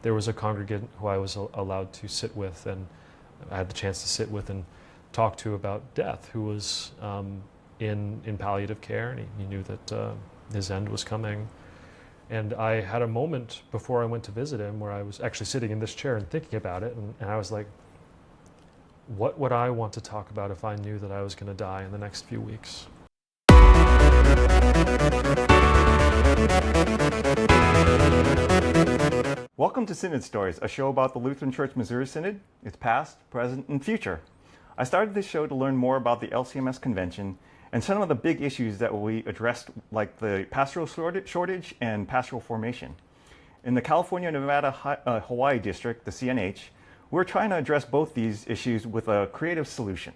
There was a congregant who I was allowed to sit with, and I had the chance to sit with and talk to about death, who was in palliative care, and he knew that his end was coming. And I had a moment before I went to visit him where I was actually sitting in this chair and thinking about it, and I was like, what would I want to talk about if I knew that I was going to die in the next few weeks? Welcome to Synod Stories, a show about the Lutheran Church Missouri Synod, its past, present, and future. I started this show to learn more about the LCMS Convention and some of the big issues that we addressed, like the pastoral shortage and pastoral formation. In the California, Nevada, Hawaii district, the CNH, we're trying to address both these issues with a creative solution.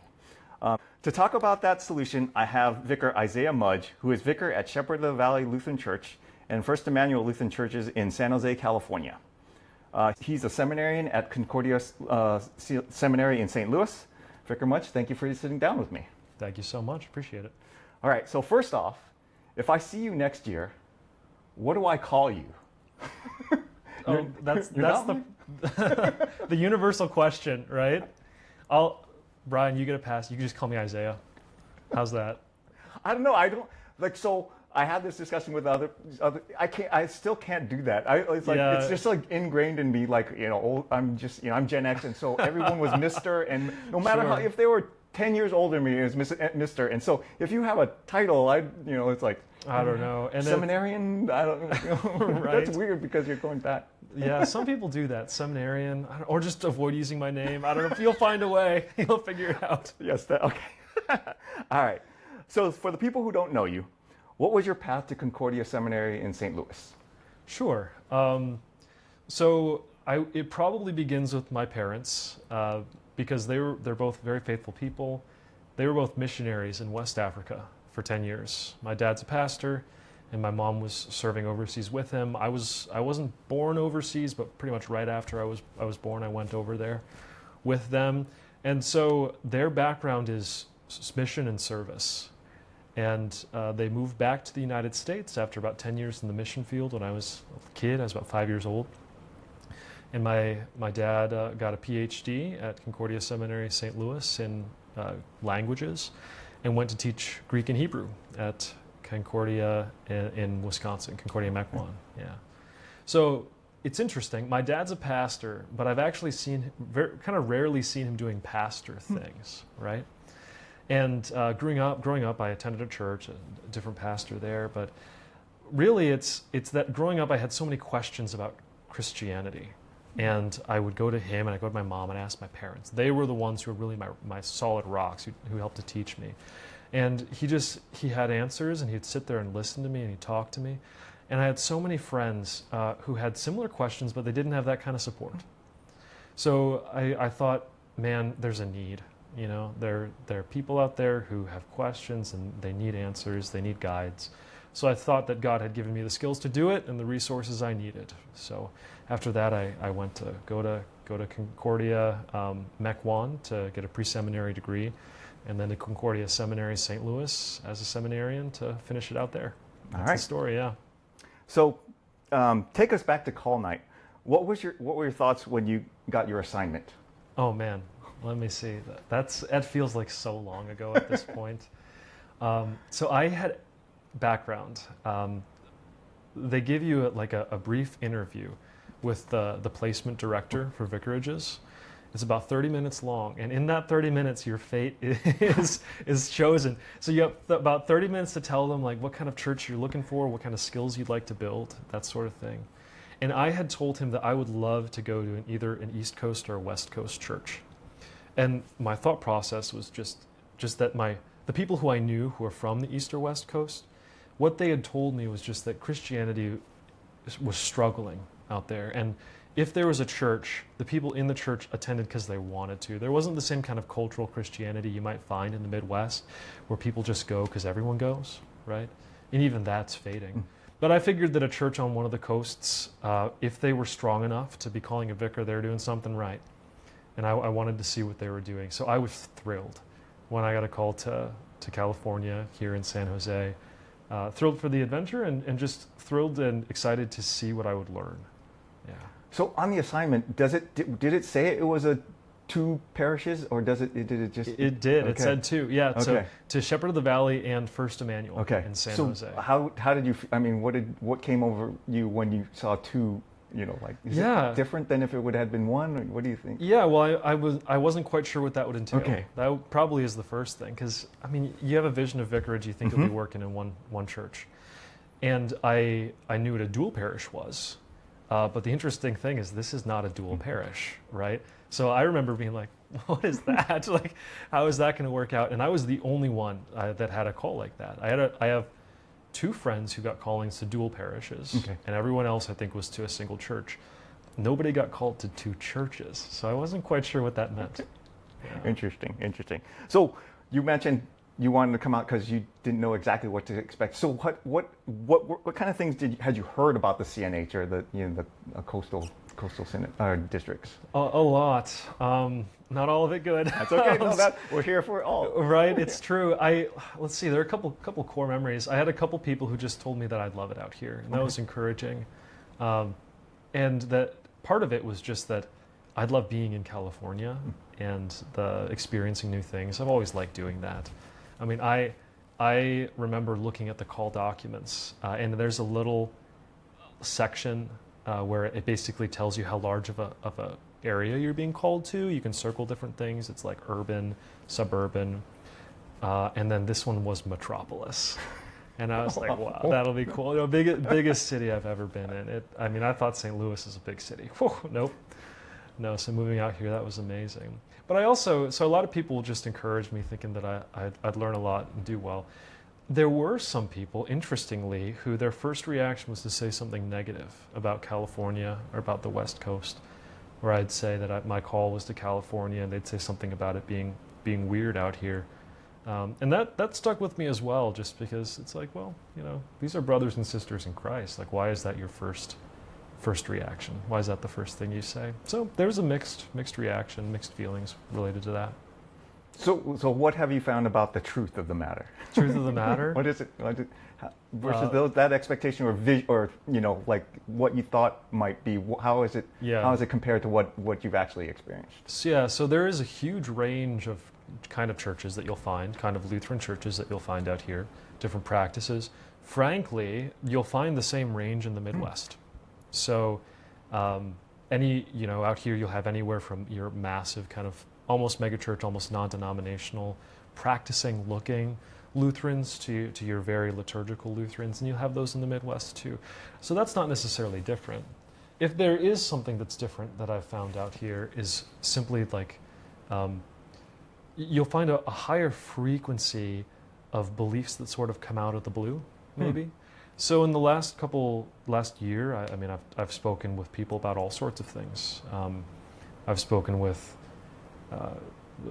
To talk about that solution, I have Vicar Isaiah Mudge, who is vicar at Shepherd of the Valley Lutheran Church and First Emmanuel Lutheran Churches in San Jose, California. He's a seminarian at Concordia Seminary in St. Louis. Vicar Mudge, thank you for sitting down with me. Thank you so much. Appreciate it. All right, so first off, if I see you next year, what do I call you? That's the the universal question, right? Brian, you get a pass. You can just call me Isaiah. How's that? I don't know. So I had this discussion with other. I still can't do that. It's just like ingrained in me. Like, I'm Gen X, and so everyone was Mr. And no matter how, if they were 10 years older than me, it was Mr. And so if you have a title, it's like, I don't know. And seminarian. I don't know. Right? That's weird because you're going back. Yeah, some people do that. Seminarian, or just avoid using my name. I don't know. You'll find a way. You'll figure it out. Yes. Okay. All right. So for the people who don't know you, what was your path to Concordia Seminary in St. Louis? Sure. It probably begins with my parents because they're both very faithful people. They were both missionaries in West Africa for 10 years. My dad's a pastor, and my mom was serving overseas with him. I wasn't born overseas, but pretty much right after I was born, I went over there with them. And so their background is mission and service. And they moved back to the United States after about 10 years in the mission field. When I was a kid, I was about 5 years old. And my dad got a PhD at Concordia Seminary, St. Louis in languages, and went to teach Greek and Hebrew at Concordia in Wisconsin, Concordia Mequon. Yeah. So it's interesting. My dad's a pastor, but I've actually kind of rarely seen him doing pastor things, right? And growing up, I attended a church, a different pastor there, but really it's that growing up I had so many questions about Christianity. And I would go to him and I'd go to my mom and ask my parents. They were the ones who were really my solid rocks who helped to teach me. And he had answers, and he'd sit there and listen to me, and he'd talk to me. And I had so many friends who had similar questions, but they didn't have that kind of support. So I thought, man, there's a need. There are people out there who have questions, and they need answers, they need guides. So I thought that God had given me the skills to do it and the resources I needed. So after that, I went to go to Concordia Mequon to get a pre-seminary degree, and then to Concordia Seminary St. Louis as a seminarian to finish it out there. That's the story, yeah. So take us back to call night. What were your thoughts when you got your assignment? Oh man, let me see. That feels like so long ago at this point. So I had background. They give you a brief interview with the placement director for vicarages. It's about 30 minutes long, and in that 30 minutes, your fate is chosen. So you have about 30 minutes to tell them what kind of church you're looking for, what kind of skills you'd like to build, that sort of thing. And I had told him that I would love to go to either an East Coast or a West Coast church. And my thought process was just that the people who I knew who were from the East or West Coast, what they had told me was just that Christianity was struggling out there. And if there was a church, the people in the church attended because they wanted to. There wasn't the same kind of cultural Christianity you might find in the Midwest, where people just go because everyone goes, right? And even that's fading. But I figured that a church on one of the coasts, if they were strong enough to be calling a vicar, they were doing something right. And I wanted to see what they were doing. So I was thrilled when I got a call to California here in San Jose. Thrilled for the adventure and just thrilled and excited to see what I would learn. Yeah. So on the assignment, did it say it was 2 parishes, or did it just? It did. Okay. It said 2. Yeah. Okay. So to Shepherd of the Valley and First Emmanuel in San Jose. How did you? I mean, what came over you when you saw 2? Is it different than if it would have been 1? Or what do you think? Yeah. Well, I wasn't quite sure what that would entail. Okay. That probably is the first thing, because I mean, you have a vision of vicarage, you think you'll be working in one church, and I knew what a dual parish was, but the interesting thing is this is not a dual parish, right? So I remember being like, what is that? Like, how is that going to work out? And I was the only one that had a call like that. I have 2 friends who got callings to dual parishes, and everyone else I think was to a single church. Nobody got called to 2 churches, so I wasn't quite sure what that meant. Yeah. Interesting. So you mentioned you wanted to come out because you didn't know exactly what to expect. So what kind of things had you heard about the CNH or the coastal synod districts? A lot. Not all of it good. That's okay. No, we're here for it all. Right, it's true. Let's see. There are a couple core memories. I had a couple people who just told me that I'd love it out here, and that was encouraging. And that part of it was just that I'd love being in California and experiencing new things. I've always liked doing that. I mean, I remember looking at the call documents, and there's a little section where it basically tells you how large of a area you're being called to. You can circle different things. It's like urban, suburban, and then this one was metropolis. And I was like, wow, that'll be cool. Biggest city I've ever been in. I mean, I thought St. Louis is a big city. Whew, nope. No, so moving out here, that was amazing. But so a lot of people just encouraged me, thinking that I'd learn a lot and do well. There were some people, interestingly, who their first reaction was to say something negative about California or about the West Coast, where I'd say that my call was to California, and they'd say something about it being weird out here. And that stuck with me as well, just because it's like, well, these are brothers and sisters in Christ. Like, why is that your first reaction? Why is that the first thing you say? So there was a mixed reaction, mixed feelings related to that. So what have you found about the truth of the matter? Truth of the matter? What is it? Versus that expectation or like what you thought might be. How is it? Yeah. How is it compared to what you've actually experienced? So there is a huge range of kind of churches that you'll find, kind of Lutheran churches that you'll find out here, different practices. Frankly, you'll find the same range in the Midwest. So out here you'll have anywhere from your massive kind of almost megachurch, almost non-denominational, practicing looking Lutherans to your very liturgical Lutherans, and you'll have those in the Midwest too. So that's not necessarily different. If there is something that's different that I've found out here is simply like you'll find a higher frequency of beliefs that sort of come out of the blue, maybe. So in the last year, I mean, I've spoken with people about all sorts of things. I've spoken with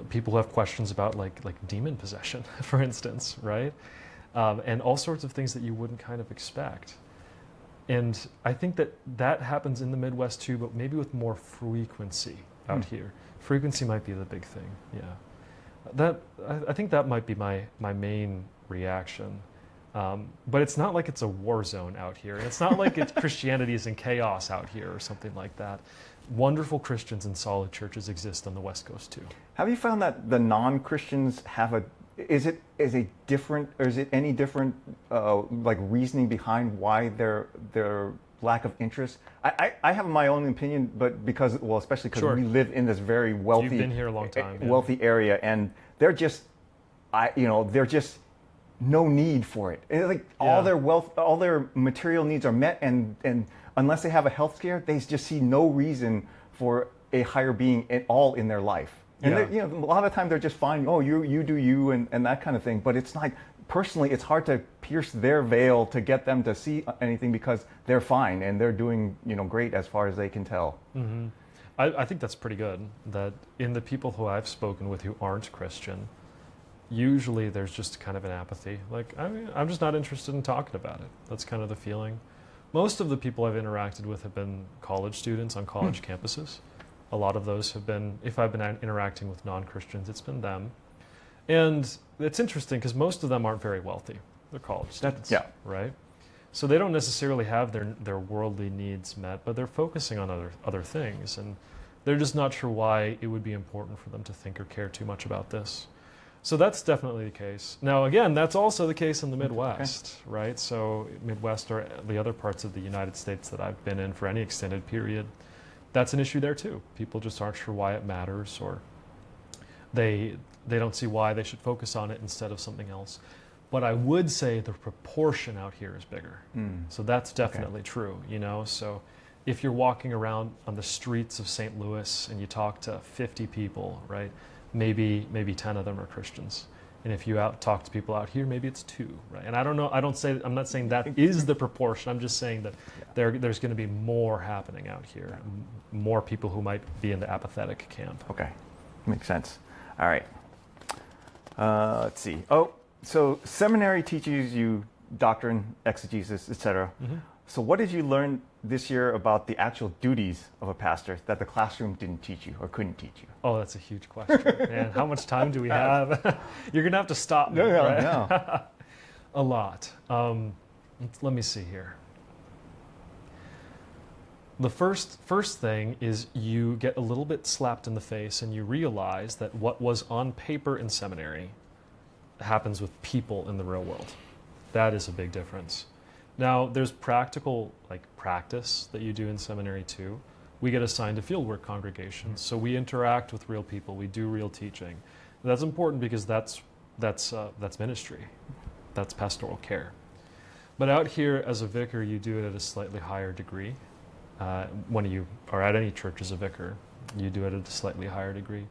people who have questions about like demon possession, for instance, right? And all sorts of things that you wouldn't kind of expect. And I think that happens in the Midwest too, but maybe with more frequency out here. Frequency might be the big thing, yeah. I think that might be my main reaction. But it's not like it's a war zone out here. It's not like Christianity is in chaos out here or something like that. Wonderful Christians and solid churches exist on the West Coast too. Have you found that the non-Christians have is it any different like reasoning behind why their lack of interest? I have my own opinion, but especially because we live in this very wealthy, you've been here a long time, wealthy area, and they're just no need for it. It's like all their wealth, all their material needs are met, and unless they have a health scare, they just see no reason for a higher being at all in their life. And a lot of the time they're just fine. Oh, you do you, and that kind of thing. But it's like, personally, it's hard to pierce their veil to get them to see anything, because they're fine and they're doing great as far as they can tell. Mm-hmm. I think that's pretty good. That in the people who I've spoken with who aren't Christian, usually there's just kind of an apathy. Like, I'm just not interested in talking about it. That's kind of the feeling. Most of the people I've interacted with have been college students on college campuses. A lot of those have been, if I've been interacting with non-Christians, it's been them. And it's interesting because most of them aren't very wealthy. They're college students, right? So they don't necessarily have their worldly needs met, but they're focusing on other things, and they're just not sure why it would be important for them to think or care too much about this. So that's definitely the case. Now, again, that's also the case in the Midwest, right? So Midwest or the other parts of the United States that I've been in for any extended period, that's an issue there too. People just aren't sure why it matters, or they don't see why they should focus on it instead of something else. But I would say the proportion out here is bigger. So that's definitely true, you know? So if you're walking around on the streets of St. Louis and you talk to 50 people, right? Maybe 10 of them are Christians. And if you talk to people out here, maybe it's 2, right? And I don't know, I'm not saying that is the proportion. I'm just saying that there's going to be more happening out here. More people who might be in the apathetic camp. Okay, makes sense. All right. Let's see. Oh, so seminary teaches you doctrine, exegesis, etc. So what did you learn this year about the actual duties of a pastor that the classroom didn't teach you or couldn't teach you? Oh, that's a huge question. Man, how much time do we have? You're going to have to stop me, right? No. A lot. Let me see here. The first thing is you get a little bit slapped in the face and you realize that what was on paper in seminary happens with people in the real world. That is a big difference. Now, there's practical practice that you do in seminary too. We get assigned to fieldwork congregations, so we interact with real people. We do real teaching. That's important because that's ministry. That's pastoral care. But out here as a vicar, you do it at a slightly higher degree. When you are at any church as a vicar, you do it at a slightly higher degree.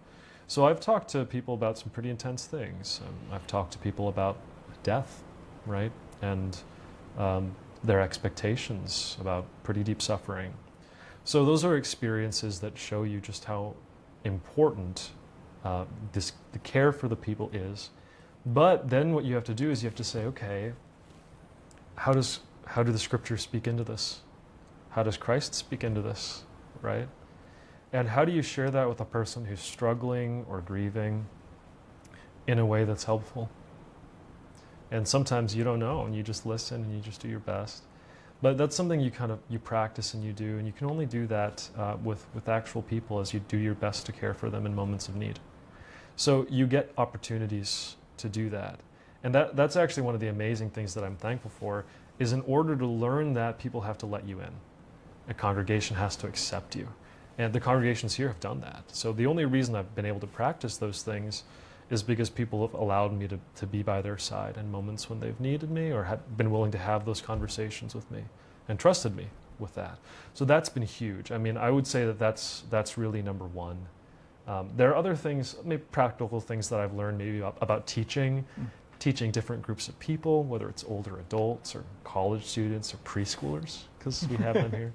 So I've talked to people about some pretty intense things. I've talked to people about death, right? And their expectations about pretty deep suffering. So those are experiences that show you just how important the care for the people is. But then what you have to do is you have to say, okay, how do the scriptures speak into this? How does Christ speak into this, right? And how do you share that with a person who's struggling or grieving in a way that's helpful? And sometimes you don't know, and you just listen and you just do your best. But that's something you practice and you do, and you can only do that with actual people as you do your best to care for them in moments of need. So you get opportunities to do that. And that's actually one of the amazing things that I'm thankful for, is in order to learn that, people have to let you in. A congregation has to accept you. And the congregations here have done that. So the only reason I've been able to practice those things is because people have allowed me to be by their side in moments when they've needed me, or have been willing to have those conversations with me and trusted me with that. So that's been huge. I mean, I would say that that's really number one. There are other things, maybe practical things that I've learned maybe about teaching different groups of people, whether it's older adults or college students or preschoolers, because we have them here.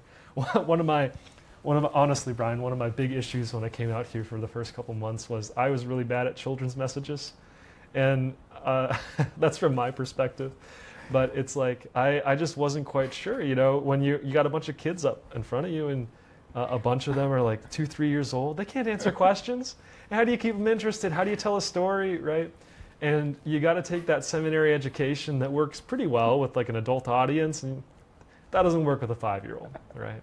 Honestly, Brian, one of my big issues when I came out here for the first couple months was I was really bad at children's messages. And that's from my perspective. But it's like, I just wasn't quite sure, you know, when you got a bunch of kids up in front of you and a bunch of them are like 2-3 years old, they can't answer questions. How do you keep them interested? How do you tell a story, right? And you got to take that seminary education that works pretty well with like an adult audience, and that doesn't work with a 5-year-old, right?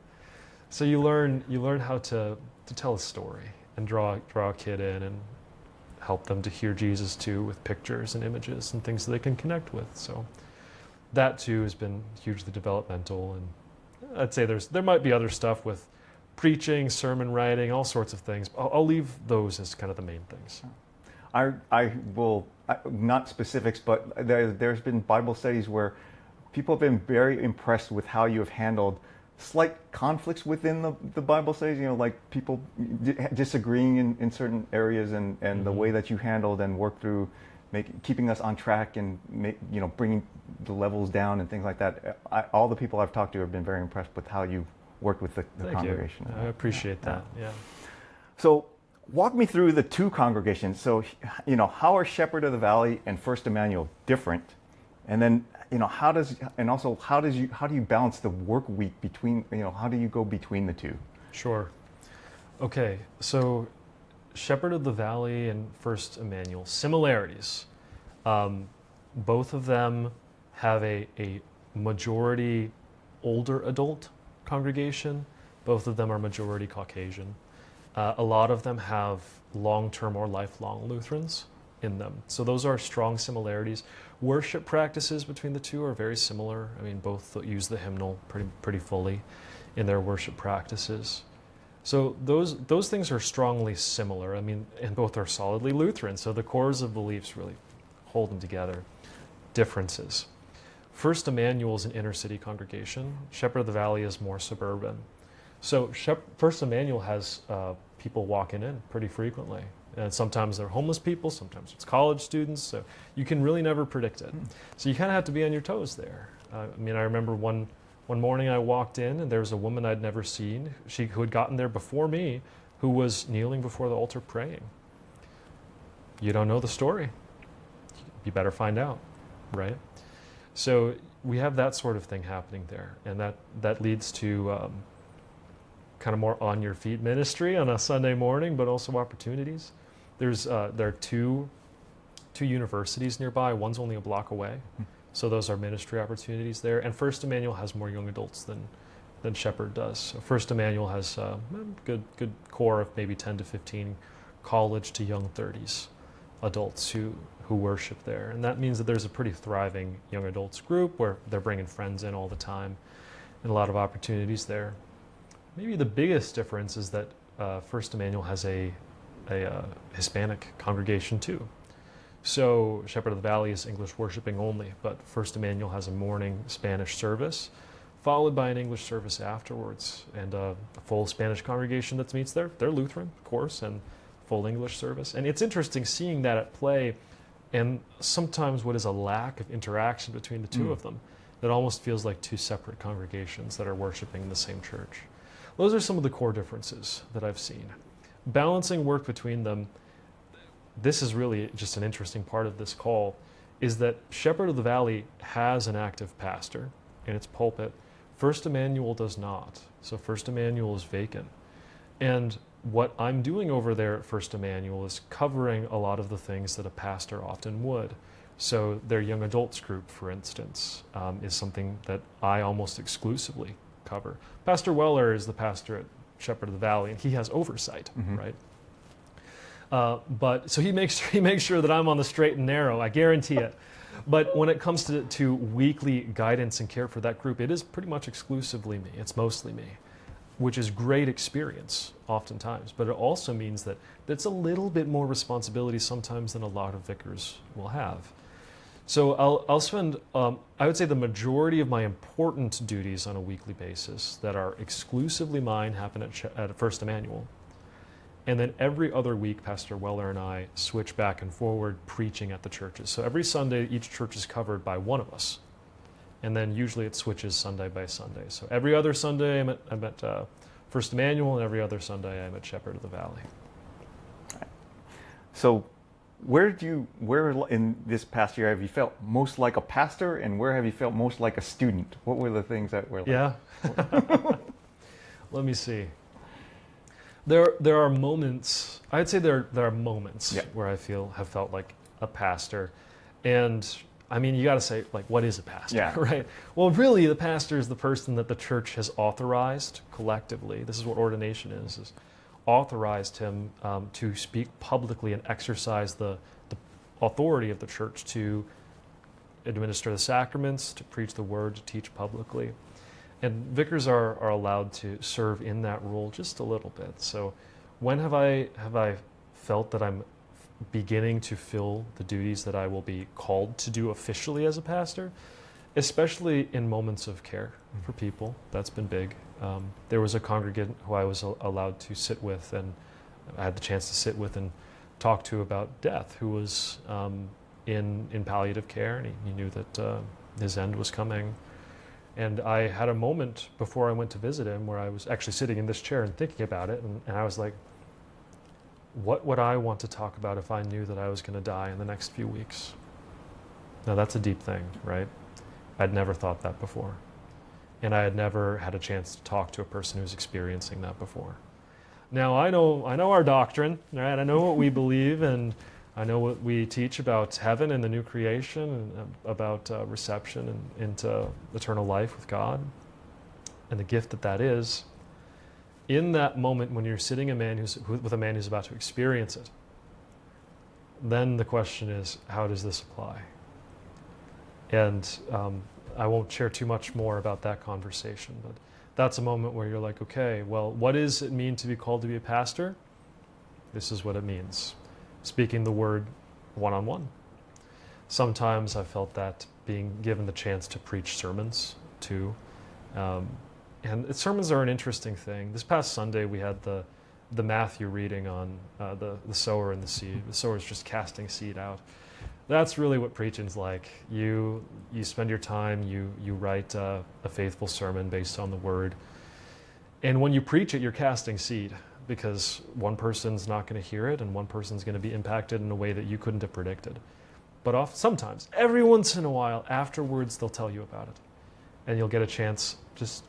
So you learn how to tell a story and draw a kid in and help them to hear Jesus too, with pictures and images and things that they can connect with. So that too has been hugely developmental. And I'd say there might be other stuff with preaching, sermon writing, all sorts of things. I'll leave those as kind of the main things. I will, not specifics, but there's been Bible studies where people have been very impressed with how you have handled slight conflicts within the Bible studies, you know, like people disagreeing in certain areas, and the way that you handled and worked through keeping us on track and bringing the levels down and things like that. All the people I've talked to have been very impressed with how you worked with the congregation. I appreciate that. Yeah. So walk me through the two congregations. So, how are Shepherd of the Valley and First Emmanuel different? And then, how do you balance the work week between, how do you go between the two? Sure. Okay, so Shepherd of the Valley and First Emmanuel, similarities. Both of them have a majority older adult congregation. Both of them are majority Caucasian. A lot of them have long-term or lifelong Lutherans in them. So those are strong similarities. Worship practices between the two are very similar. I mean, both use the hymnal pretty fully in their worship practices. So those things are strongly similar. I mean, and both are solidly Lutheran. So the cores of beliefs really hold them together. Differences. First Emmanuel is an inner city congregation. Shepherd of the Valley is more suburban. So First Emmanuel has people walking in pretty frequently. And sometimes they're homeless people, sometimes it's college students, so you can really never predict it. So you kind of have to be on your toes there. I mean, I remember one morning I walked in and there was a woman I'd never seen, who had gotten there before me, who was kneeling before the altar praying. You don't know the story. You better find out, right? So we have that sort of thing happening there, and that leads to kind of more on your feet ministry on a Sunday morning, but also opportunities. There are two universities nearby. One's only a block away, so those are ministry opportunities there. And First Emmanuel has more young adults than Shepherd does. So First Emmanuel has a good core of maybe 10 to 15 college to young 30s adults who worship there, and that means that there's a pretty thriving young adults group where they're bringing friends in all the time, and a lot of opportunities there. Maybe the biggest difference is that First Emmanuel has a Hispanic congregation too. So Shepherd of the Valley is English worshiping only, but First Emmanuel has a morning Spanish service, followed by an English service afterwards, and a full Spanish congregation that meets there. They're Lutheran, of course, and full English service. And it's interesting seeing that at play, and sometimes what is a lack of interaction between the two of them that almost feels like two separate congregations that are worshiping in the same church. Those are some of the core differences that I've seen. Balancing work between them, this is really just an interesting part of this call, is that Shepherd of the Valley has an active pastor in its pulpit. First Emmanuel does not. So First Emmanuel is vacant. And what I'm doing over there at First Emmanuel is covering a lot of the things that a pastor often would. So their young adults group, for instance, is something that I almost exclusively cover. Pastor Weller is the pastor at Shepherd of the Valley, and he has oversight, right? But so he makes sure that I'm on the straight and narrow. I guarantee it. But when it comes to weekly guidance and care for that group, it is pretty much exclusively me. It's mostly me, which is great experience oftentimes. But it also means that it's a little bit more responsibility sometimes than a lot of vicars will have. So I'll spend, I would say the majority of my important duties on a weekly basis that are exclusively mine happen at First Emmanuel. And then every other week, Pastor Weller and I switch back and forward preaching at the churches. So every Sunday, each church is covered by one of us. And then usually it switches Sunday by Sunday. So every other Sunday I'm at First Emmanuel, and every other Sunday I'm at Shepherd of the Valley. So where in this past year have you felt most like a pastor, and where have you felt most like a student? What were the things that were like? Yeah. Let me see. There are moments, I'd say there are moments where I have felt like a pastor. And I mean, you got to say, like, what is a pastor, right? Well, really, the pastor is the person that the church has authorized collectively. This is what ordination is authorized him to speak publicly and exercise the authority of the church to administer the sacraments, to preach the word, to teach publicly. And vicars are allowed to serve in that role just a little bit. So when have I felt that I'm beginning to fill the duties that I will be called to do officially as a pastor? Especially in moments of care for people. That's been big. There was a congregant who I was allowed to sit with, and I had the chance to sit with and talk to about death, who was in palliative care, and he knew that his end was coming. And I had a moment before I went to visit him where I was actually sitting in this chair and thinking about it, and I was like, what would I want to talk about if I knew that I was going to die in the next few weeks? Now that's a deep thing, right? I'd never thought that before. And I had never had a chance to talk to a person who's experiencing that before. Now I know our doctrine, right? I know what we believe, and I know what we teach about heaven and the new creation, and about reception and into eternal life with God, and the gift that that is. In that moment when you're sitting with a man who's about to experience it, then the question is, how does this apply? And I won't share too much more about that conversation, but that's a moment where you're like, okay, well, what does it mean to be called to be a pastor? This is what it means. Speaking the word one-on-one. Sometimes I felt that being given the chance to preach sermons too. And sermons are an interesting thing. This past Sunday we had the Matthew reading on the sower and the seed. The sower is just casting seed out. That's really what preaching's like. You spend your time, you write a faithful sermon based on the word. And when you preach it, you're casting seed, because one person's not going to hear it and one person's going to be impacted in a way that you couldn't have predicted. But sometimes, every once in a while, afterwards, they'll tell you about it. And you'll get a chance just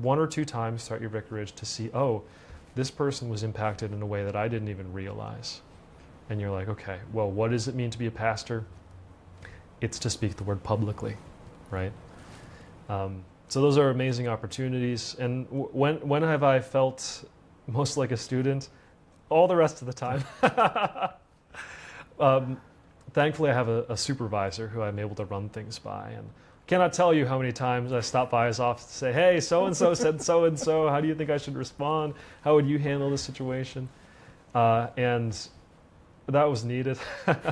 one or two times throughout your vicarage to see, oh, this person was impacted in a way that I didn't even realize. And you're like, okay, well, what does it mean to be a pastor? It's to speak the word publicly, right? So those are amazing opportunities. And when have I felt most like a student? All the rest of the time. Thankfully, I have a supervisor who I'm able to run things by. And cannot tell you how many times I stop by his office to say, hey, so-and-so said so-and-so. How do you think I should respond? How would you handle this situation? And that was needed.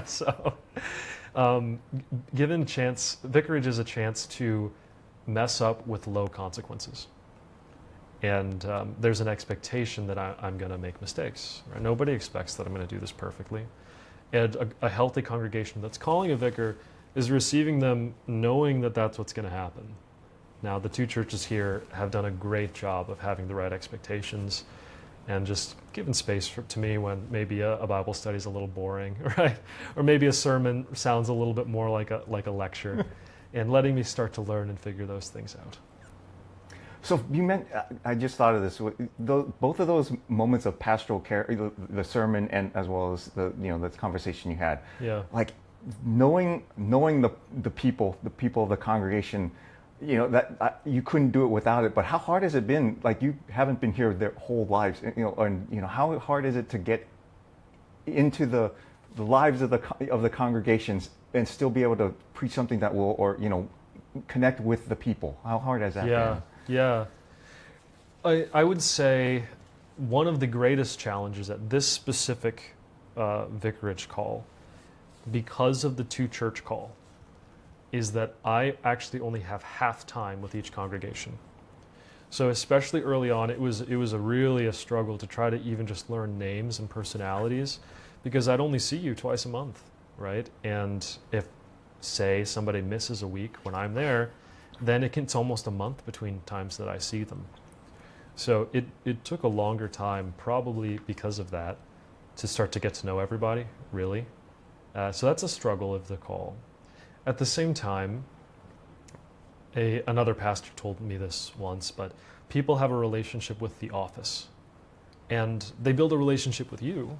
So given a chance, vicarage is a chance to mess up with low consequences. And there's an expectation that I'm going to make mistakes. Right? Nobody expects that I'm going to do this perfectly. And a healthy congregation that's calling a vicar is receiving them knowing that that's what's going to happen. Now, the two churches here have done a great job of having the right expectations and just giving space to me when maybe a Bible study is a little boring, right? Or maybe a sermon sounds a little bit more like a lecture, and letting me start to learn and figure those things out. So you meant, I just thought of this, both of those moments of pastoral care, the sermon and as well as the conversation you had. Yeah. Like knowing the people of the congregation, that you couldn't do it without it. But how hard has it been? Like, you haven't been here their whole lives, and how hard is it to get into the lives of the congregations and still be able to preach something that will, connect with the people? How hard has that been? Yeah. I would say one of the greatest challenges at this specific vicarage call, because of the two church call, is that I actually only have half time with each congregation. So especially early on, it was really a struggle to try to even just learn names and personalities, because I'd only see you twice a month, right? And if, say, somebody misses a week when I'm there, then it's almost a month between times that I see them. So it took a longer time, probably because of that, to start to get to know everybody, really. So that's a struggle of the call. At the same time, another pastor told me this once, but people have a relationship with the office. And they build a relationship with you,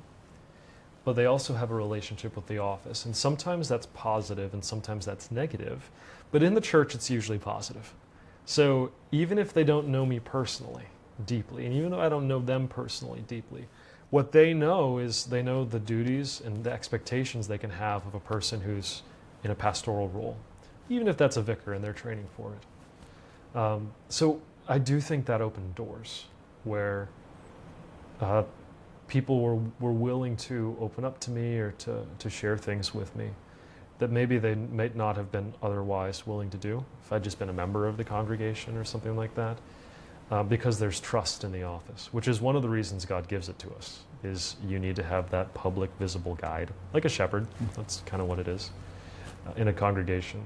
but they also have a relationship with the office. And sometimes that's positive and sometimes that's negative. But in the church, it's usually positive. So even if they don't know me personally, deeply, and even though I don't know them personally, deeply, what they know is they know the duties and the expectations they can have of a person who's in a pastoral role, even if that's a vicar and they're training for it. So I do think that opened doors where people were willing to open up to me or to share things with me that maybe they might not have been otherwise willing to do if I'd just been a member of the congregation or something like that, because there's trust in the office, which is one of the reasons God gives it to us, is you need to have that public, visible guide, like a shepherd. That's kind of what it is in a congregation.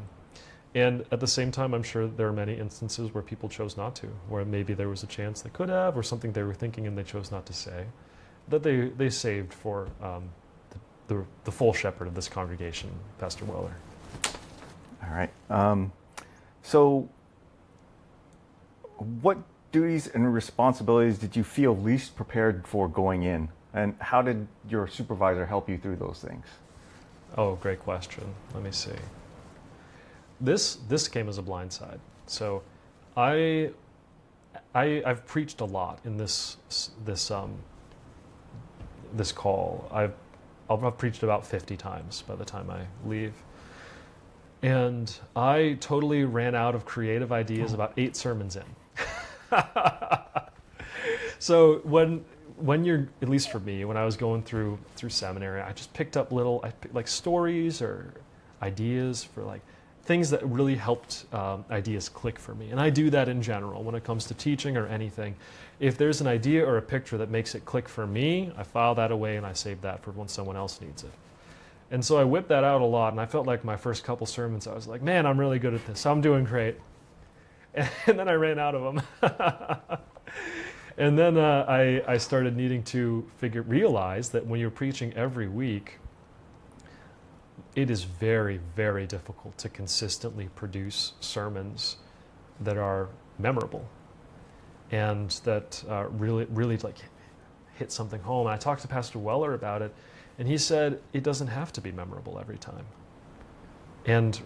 And at the same time, I'm sure there are many instances where people chose not to, where maybe there was a chance they could have, or something they were thinking and they chose not to say, that they saved for the full shepherd of this congregation, Pastor Weller. All right. So what duties and responsibilities did you feel least prepared for going in? And how did your supervisor help you through those things? Oh, great question. Let me see. This came as a blindside. So I've preached a lot in this call. I've preached about 50 times by the time I leave. And I totally ran out of creative ideas about 8 sermons in. So when you're, at least for me, when I was going through seminary, I just picked up like stories or ideas for like things that really helped ideas click for me. And I do that in general when it comes to teaching or anything. If there's an idea or a picture that makes it click for me, I file that away and I save that for when someone else needs it. And so I whipped that out a lot, and I felt like my first couple sermons, I was like, man, I'm really good at this. I'm doing great. And then I ran out of them. And then I started needing to realize that when you're preaching every week, it is very, very difficult to consistently produce sermons that are memorable and that really, really like hit something home. And I talked to Pastor Weller about it, and he said it doesn't have to be memorable every time. And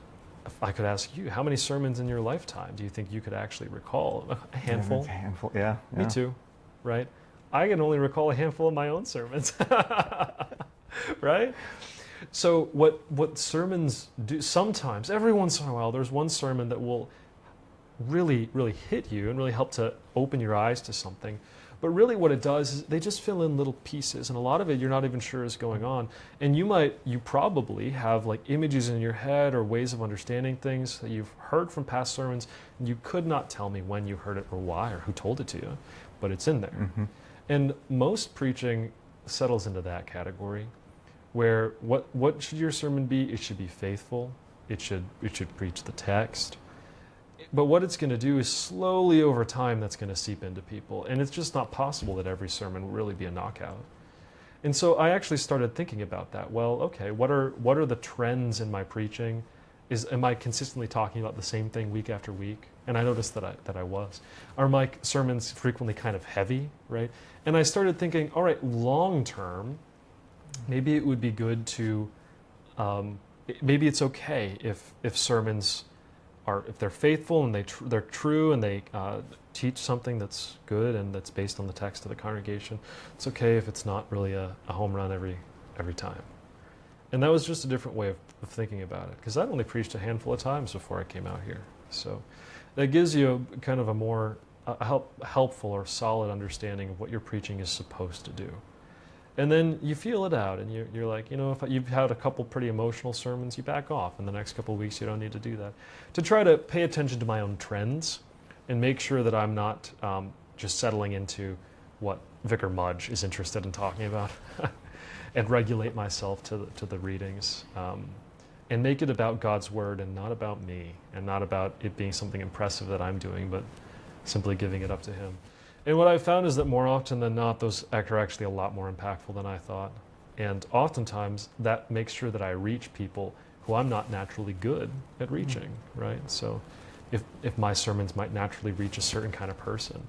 if I could ask you, how many sermons in your lifetime do you think you could actually recall? A handful? A handful, yeah. Me too, right? I can only recall a handful of my own sermons, right? So what sermons do, sometimes, every once in a while, there's one sermon that will really, really hit you and really help to open your eyes to something. But really what it does is they just fill in little pieces, and a lot of it you're not even sure is going on. And you probably have like images in your head or ways of understanding things that you've heard from past sermons, and you could not tell me when you heard it or why or who told it to you, but it's in there. Mm-hmm. And most preaching settles into that category, where what should your sermon be? It should be faithful. It should preach the text. But what it's going to do is slowly over time that's going to seep into people. And it's just not possible that every sermon will really be a knockout. And so I actually started thinking about that. Well, okay, what are the trends in my preaching? Am I consistently talking about the same thing week after week? And I noticed that I was. Are my sermons frequently kind of heavy, right? And I started thinking, all right, long term, maybe it would be good to, maybe it's okay if sermons if they're faithful and they're true and they teach something that's good and that's based on the text of the congregation, it's okay if it's not really a home run every time. And that was just a different way of thinking about it, because I'd only preached a handful of times before I came out here. So that gives you kind of a more helpful or solid understanding of what your preaching is supposed to do. And then you feel it out, and you're like, if you've had a couple pretty emotional sermons, you back off. In the next couple of weeks, you don't need to do that. To try to pay attention to my own trends and make sure that I'm not just settling into what Vicar Mudge is interested in talking about and regulate myself to the readings and make it about God's Word and not about me and not about it being something impressive that I'm doing, but simply giving it up to Him. And what I've found is that more often than not, those are actually a lot more impactful than I thought. And oftentimes, that makes sure that I reach people who I'm not naturally good at reaching, right? So if my sermons might naturally reach a certain kind of person,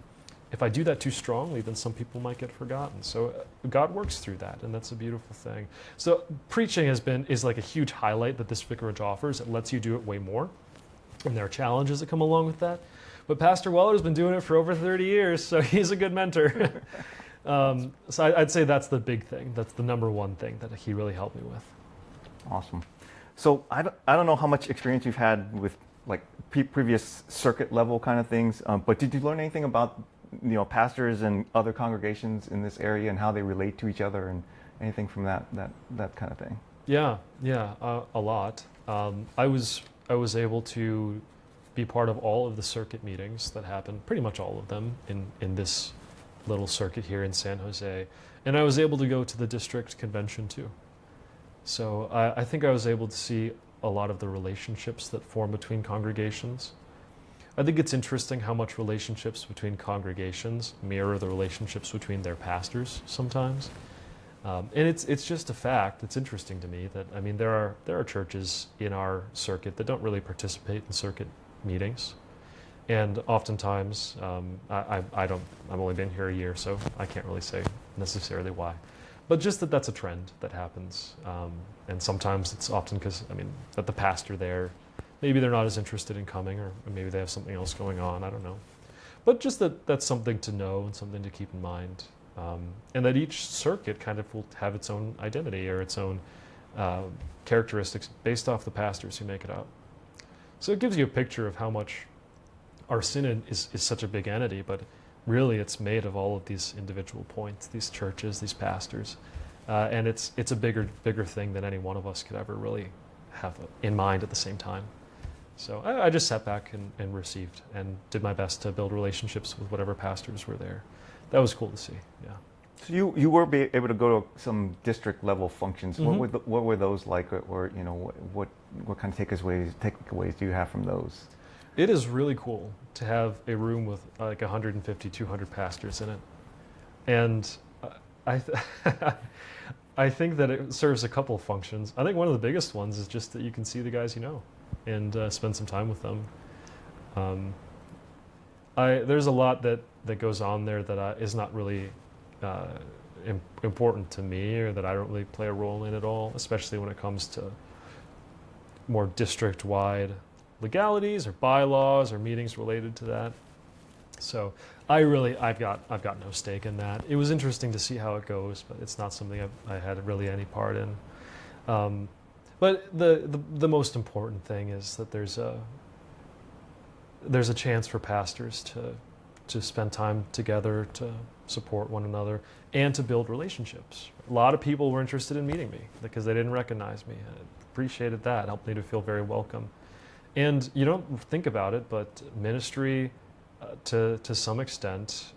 if I do that too strongly, then some people might get forgotten. So God works through that, and that's a beautiful thing. So preaching is like a huge highlight that this vicarage offers. It lets you do it way more, and there are challenges that come along with that. But Pastor Weller's been doing it for over 30 years, so he's a good mentor. So I'd say that's the big thing. That's the number one thing that he really helped me with. Awesome. So I don't know how much experience you've had with like previous circuit level kind of things, but did you learn anything about pastors and other congregations in this area and how they relate to each other and anything from that kind of thing? Yeah, a lot. I was able to be part of all of the circuit meetings that happened, pretty much all of them in this little circuit here in San Jose. And I was able to go to the district convention too. So I think I was able to see a lot of the relationships that form between congregations. I think it's interesting how much relationships between congregations mirror the relationships between their pastors sometimes. And it's just a fact. It's interesting to me that, there are churches in our circuit that don't really participate in circuit meetings, and oftentimes I've only been here a year, so I can't really say necessarily why, But just that's a trend that happens. And sometimes it's often because, that the pastor there, maybe they're not as interested in coming, or maybe they have something else going on, I don't know. But just that's something to know and something to keep in mind. And that each circuit kind of will have its own identity or its own characteristics based off the pastors who make it up. So it gives you a picture of how much our synod is such a big entity, but really it's made of all of these individual points, these churches, these pastors. And it's a bigger thing than any one of us could ever really have in mind at the same time. So I just sat back and received and did my best to build relationships with whatever pastors were there. That was cool to see, yeah. So you were able to go to some district level functions. Mm-hmm. What were those like? Or what kind of takeaways do you have from those? It is really cool to have a room with like 150, 200 pastors in it. And I think that it serves a couple of functions. I think one of the biggest ones is just that you can see the guys you know and spend some time with them. There's a lot that goes on there that is not really important to me, or that I don't really play a role in at all, especially when it comes to more district-wide legalities or bylaws or meetings related to that. So I've got no stake in that. It was interesting to see how it goes, but it's not something I had really any part in. But the most important thing is that there's a chance for pastors to spend time together, to support one another, and to build relationships. A lot of people were interested in meeting me because they didn't recognize me. I appreciated that. It helped me to feel very welcome. And you don't think about it, but ministry, to some extent,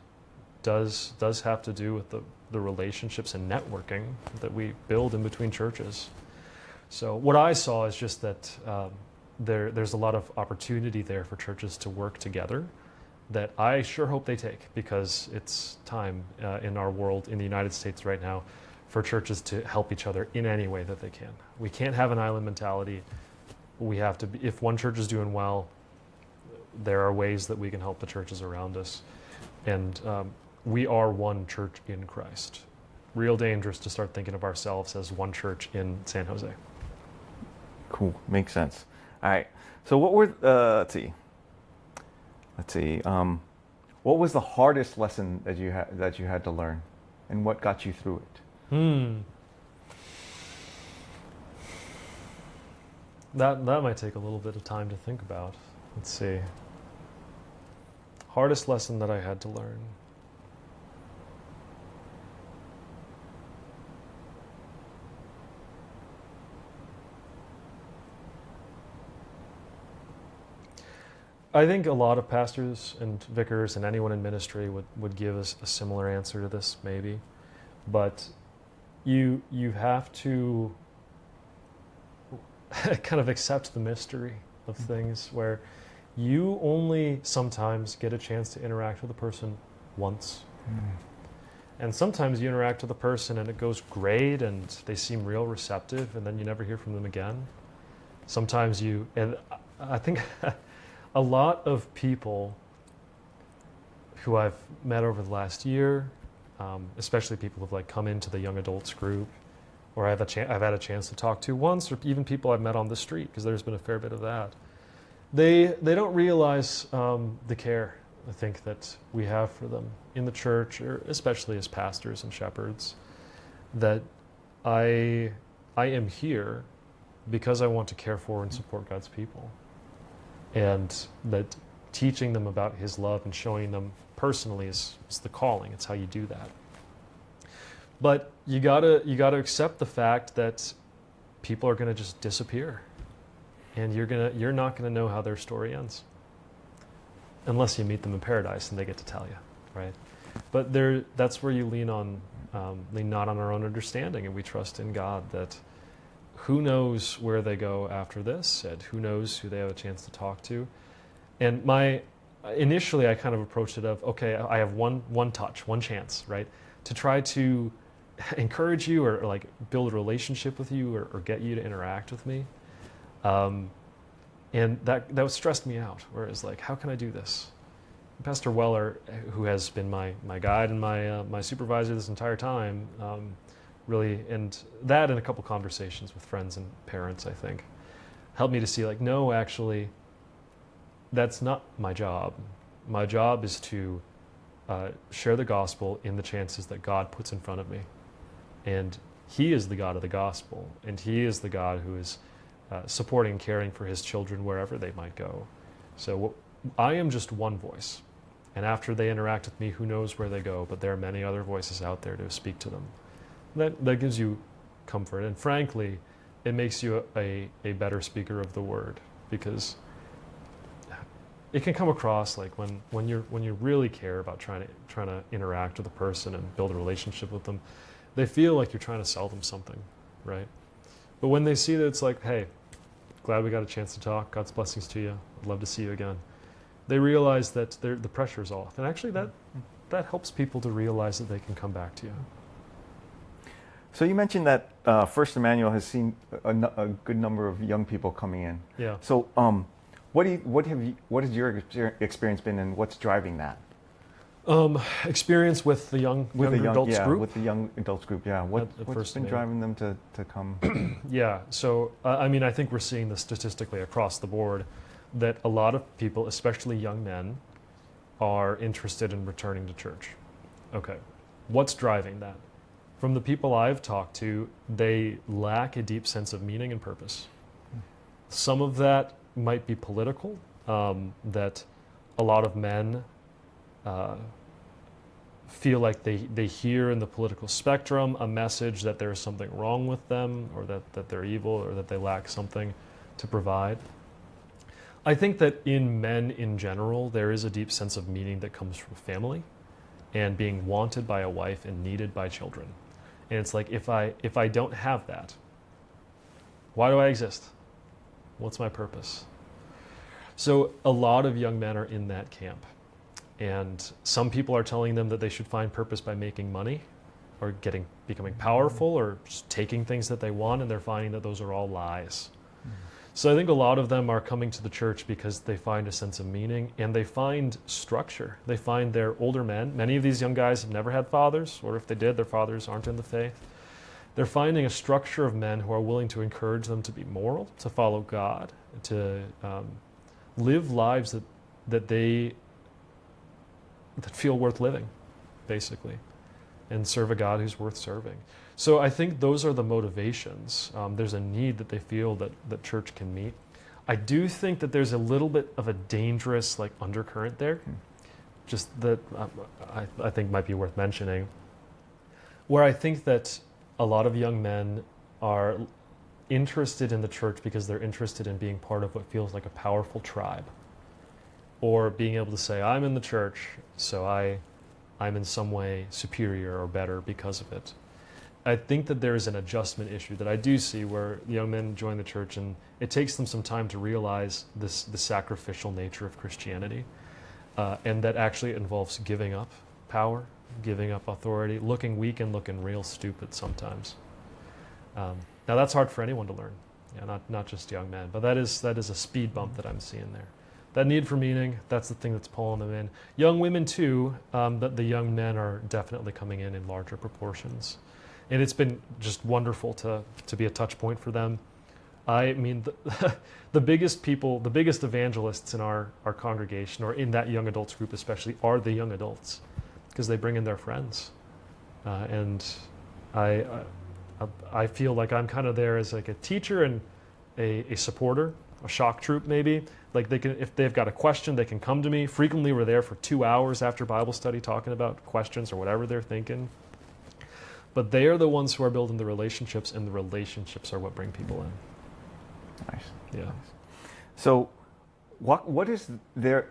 does have to do with the relationships and networking that we build in between churches. So what I saw is just that there's a lot of opportunity there for churches to work together that I sure hope they take, because it's time in our world, in the United States right now, for churches to help each other in any way that they can. We can't have an island mentality. We have to if one church is doing well, there are ways that we can help the churches around us. And we are one church in Christ. Real dangerous to start thinking of ourselves as one church in San Jose. Cool, makes sense. All right, so what were, let's see. What was the hardest lesson that you had to learn, and what got you through it? That might take a little bit of time to think about. Let's see. Hardest lesson that I had to learn. I think a lot of pastors and vicars and anyone in ministry would give us a similar answer to this, maybe. But you have to kind of accept the mystery of things, where you only sometimes get a chance to interact with a person once. And sometimes you interact with a person and it goes great and they seem real receptive, and then you never hear from them again. Sometimes and I think a lot of people who I've met over the last year, especially people who've like come into the young adults group, or I've had a chance to talk to once, or even people I've met on the street, because there's been a fair bit of that. They don't realize the care, I think, that we have for them in the church, or especially as pastors and shepherds, that I am here because I want to care for and support God's people. And that teaching them about His love and showing them personally is the calling. It's how you do that. But you gotta accept the fact that people are gonna just disappear, and you're not gonna know how their story ends, unless you meet them in paradise and they get to tell you, right? But that's where you lean not on our own understanding, and we trust in God that who knows where they go after this, and who knows who they have a chance to talk to. And initially I kind of approached it of, okay, I have one touch, one chance, right, to try to encourage you, or like build a relationship with you, or get you to interact with me. And that stressed me out, where it's like, how can I do this? Pastor Weller, who has been my guide and my supervisor this entire time, really, and that and a couple conversations with friends and parents, I think, helped me to see like, no, actually, that's not my job. My job is to share the gospel in the chances that God puts in front of me. And He is the God of the gospel, and He is the God who is supporting and caring for His children wherever they might go. So I am just one voice. And after they interact with me, who knows where they go, but there are many other voices out there to speak to them. That gives you comfort. And frankly, it makes you a better speaker of the word, because it can come across like when you really care about trying to interact with a person and build a relationship with them, they feel like you're trying to sell them something, right? But when they see that it's like, hey, glad we got a chance to talk, God's blessings to you, I'd love to see you again, they realize that the pressure's off. And actually that helps people to realize that they can come back to you. So you mentioned that First Emmanuel has seen a good number of young people coming in. Yeah. So what has your experience been, and what's driving that? Experience with the young adults group? With the young adults group, yeah. What's been driving them to come? Yeah, so I think we're seeing this statistically across the board, that a lot of people, especially young men, are interested in returning to church. Okay, what's driving that? From the people I've talked to, they lack a deep sense of meaning and purpose. Some of that might be political, that a lot of men feel like they hear in the political spectrum a message that there is something wrong with them, or that they're evil, or that they lack something to provide. I think that in men in general, there is a deep sense of meaning that comes from family and being wanted by a wife and needed by children. And it's like, if I don't have that, why do I exist? What's my purpose? So a lot of young men are in that camp. And some people are telling them that they should find purpose by making money or becoming powerful or just taking things that they want, and they're finding that those are all lies. So I think a lot of them are coming to the church because they find a sense of meaning and they find structure. They find their older men. Many of these young guys have never had fathers, or if they did, their fathers aren't in the faith. They're finding a structure of men who are willing to encourage them to be moral, to follow God, to live lives that feel worth living, basically, and serve a God who's worth serving. So I think those are the motivations. There's a need that they feel that church can meet. I do think that there's a little bit of a dangerous undercurrent there, just that I think might be worth mentioning, where I think that a lot of young men are interested in the church because they're interested in being part of what feels like a powerful tribe, or being able to say, I'm in the church, so I'm in some way superior or better because of it. I think that there is an adjustment issue that I do see where young men join the church and it takes them some time to realize the sacrificial nature of Christianity, and that actually involves giving up power, giving up authority, looking weak and looking real stupid sometimes. Now that's hard for anyone to learn, not just young men, but that is a speed bump that I'm seeing there. That need for meaning, that's the thing that's pulling them in. Young women too, that the young men are definitely coming in larger proportions. And it's been just wonderful to be a touch point for them. I mean, the biggest people, the biggest evangelists in our congregation, or in that young adults group especially, are the young adults, because they bring in their friends. And I feel like I'm kind of there as like a teacher and a supporter, a shock troop maybe. Like they can, if they've got a question, they can come to me. Frequently we're there for 2 hours after Bible study talking about questions or whatever they're thinking. But they are the ones who are building the relationships, and the relationships are what bring people in. Nice. Yeah. Nice. So what is there,